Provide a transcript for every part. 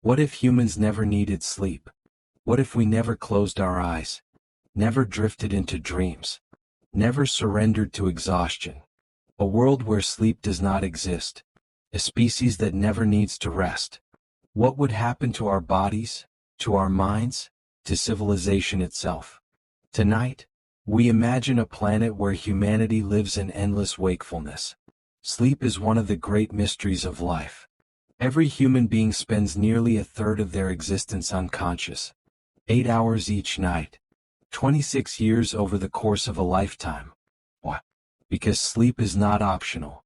What if humans never needed sleep? What if we never closed our eyes, never drifted into dreams, never surrendered to exhaustion? A world where sleep does not exist, a species that never needs to rest. What would happen to our bodies, to our minds, to civilization itself? Tonight, we imagine a planet where humanity lives in endless wakefulness. Sleep is one of the great mysteries of life. Every human being spends nearly a third of their existence unconscious. 8 hours each night. 26 years over the course of a lifetime. Why? Because sleep is not optional.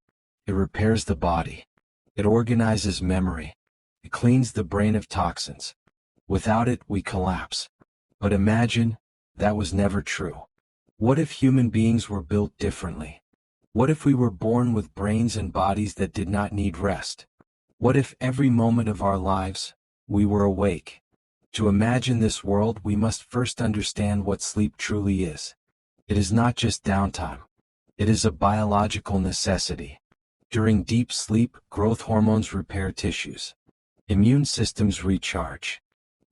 It repairs the body. It organizes memory. It cleans the brain of toxins. Without it, we collapse. But imagine, that was never true. What if human beings were built differently? What if we were born with brains and bodies that did not need rest? What if every moment of our lives, we were awake? To imagine this world, we must first understand what sleep truly is. It is not just downtime. It is a biological necessity. During deep sleep, growth hormones repair tissues. Immune systems recharge.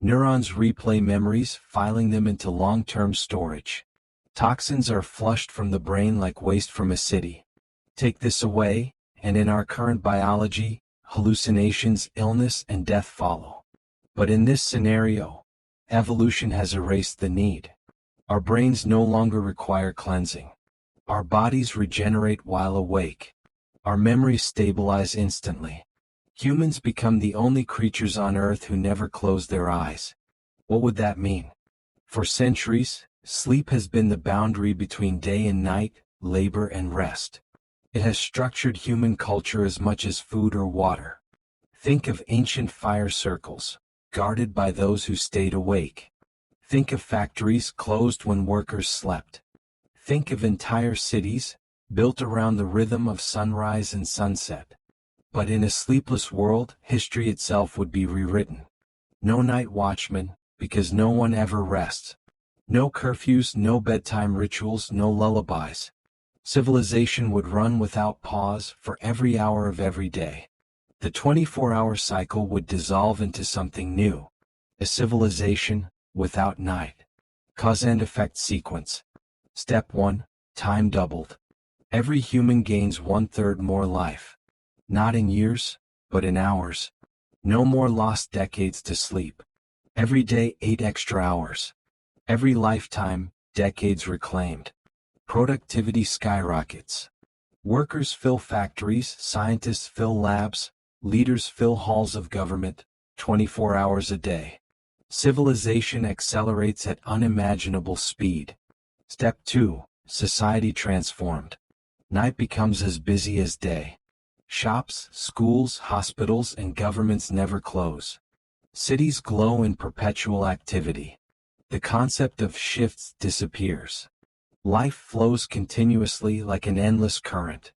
Neurons replay memories, filing them into long-term storage. Toxins are flushed from the brain like waste from a city. Take this away, and in our current biology, hallucinations, illness, and death follow. But in this scenario, evolution has erased the need. Our brains no longer require cleansing. Our bodies regenerate while awake. Our memories stabilize instantly. Humans become the only creatures on Earth who never close their eyes. What would that mean? For centuries, sleep has been the boundary between day and night, labor and rest. It has structured human culture as much as food or water. Think of ancient fire circles, guarded by those who stayed awake. Think of factories closed when workers slept. Think of entire cities, built around the rhythm of sunrise and sunset. But in a sleepless world, history itself would be rewritten. No night watchman, because no one ever rests. No curfews, no bedtime rituals, no lullabies. Civilization would run without pause for every hour of every day. The 24-hour cycle would dissolve into something new. A civilization without night. Cause and effect sequence. Step 1. Time doubled. Every human gains 1/3 more life. Not in years, but in hours. No more lost decades to sleep. Every day 8 extra hours. Every lifetime, decades reclaimed. Productivity skyrockets. Workers fill factories, scientists fill labs, leaders fill halls of government, 24 hours a day. Civilization accelerates at unimaginable speed. Step 2. Society transformed. Night becomes as busy as day. Shops, schools, hospitals, and governments never close. Cities glow in perpetual activity. The concept of shifts disappears. Life flows continuously like an endless current.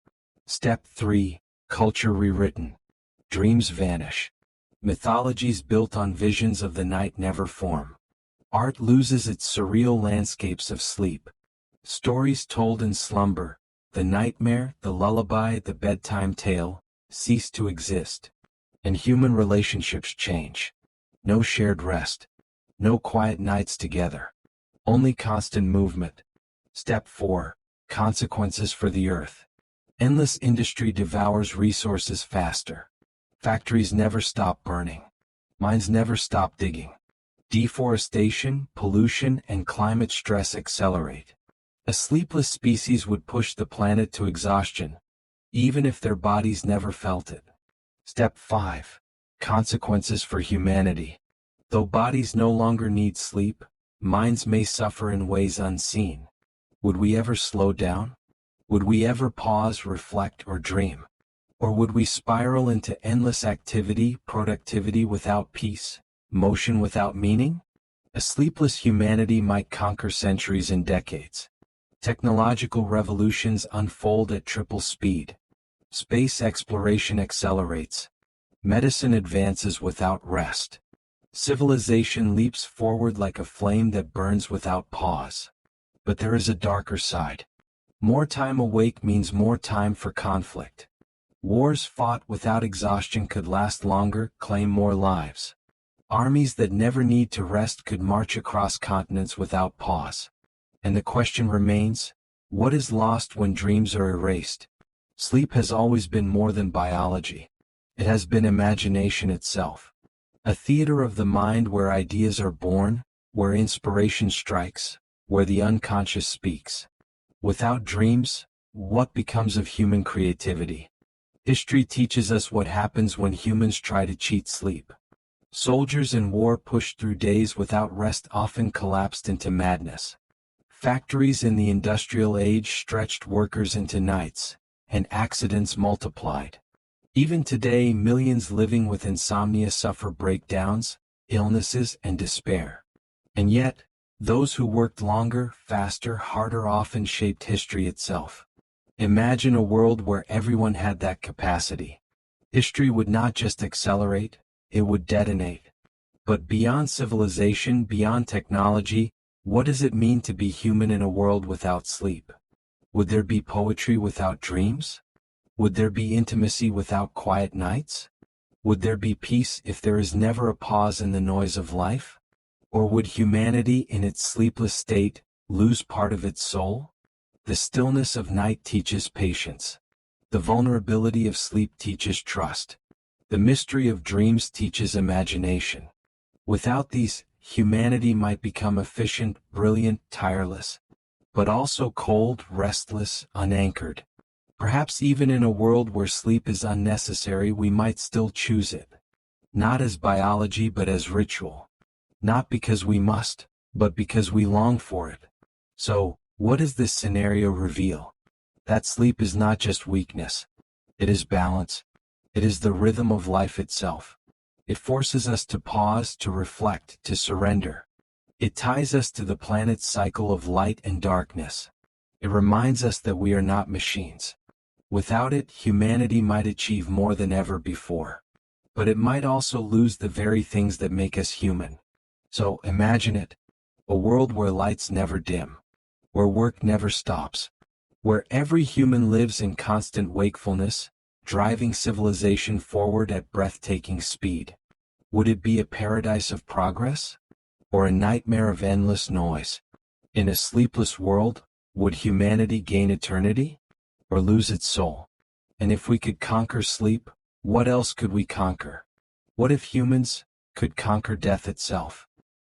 Step 3. Culture rewritten. Dreams vanish. Mythologies built on visions of the night never form. Art loses its surreal landscapes of sleep. Stories told in slumber, the nightmare, the lullaby, the bedtime tale, cease to exist. And human relationships change. No shared rest. No quiet nights together. Only constant movement. Step 4. Consequences for the earth. Endless industry devours resources faster. Factories never stop burning. Mines never stop digging. Deforestation, pollution, and climate stress accelerate. A sleepless species would push the planet to exhaustion, even if their bodies never felt it. Step 5. Consequences for humanity. Though bodies no longer need sleep, minds may suffer in ways unseen. Would we ever slow down? Would we ever pause, reflect, or dream? Or would we spiral into endless activity, productivity without peace, motion without meaning? A sleepless humanity might conquer centuries and decades. Technological revolutions unfold at triple speed. Space exploration accelerates. Medicine advances without rest. Civilization leaps forward like a flame that burns without pause. But there is a darker side. More time awake means more time for conflict. Wars fought without exhaustion could last longer, claim more lives. Armies that never need to rest could march across continents without pause. And the question remains, what is lost when dreams are erased? Sleep has always been more than biology. It has been imagination itself. A theater of the mind where ideas are born, where inspiration strikes, where the unconscious speaks. Without dreams, what becomes of human creativity? History teaches us what happens when humans try to cheat sleep. Soldiers in war pushed through days without rest often collapsed into madness. Factories in the industrial age stretched workers into nights, and accidents multiplied. Even today, millions living with insomnia suffer breakdowns, illnesses, and despair. And yet, those who worked longer, faster, harder often shaped history itself. Imagine a world where everyone had that capacity. History would not just accelerate, it would detonate. But beyond civilization, beyond technology, what does it mean to be human in a world without sleep? Would there be poetry without dreams? Would there be intimacy without quiet nights? Would there be peace if there is never a pause in the noise of life? Or would humanity in its sleepless state lose part of its soul? The stillness of night teaches patience. The vulnerability of sleep teaches trust. The mystery of dreams teaches imagination. Without these, humanity might become efficient, brilliant, tireless, but also cold, restless, unanchored. Perhaps even in a world where sleep is unnecessary, we might still choose it. Not as biology but as ritual. Not because we must, but because we long for it. So, what does this scenario reveal? That sleep is not just weakness. It is balance. It is the rhythm of life itself. It forces us to pause, to reflect, to surrender. It ties us to the planet's cycle of light and darkness. It reminds us that we are not machines. Without it, humanity might achieve more than ever before. But it might also lose the very things that make us human. So, imagine it. A world where lights never dim. Where work never stops. Where every human lives in constant wakefulness, driving civilization forward at breathtaking speed. Would it be a paradise of progress? Or a nightmare of endless noise? In a sleepless world, would humanity gain eternity? Or lose its soul? And if we could conquer sleep, what else could we conquer? What if humans could conquer death itself?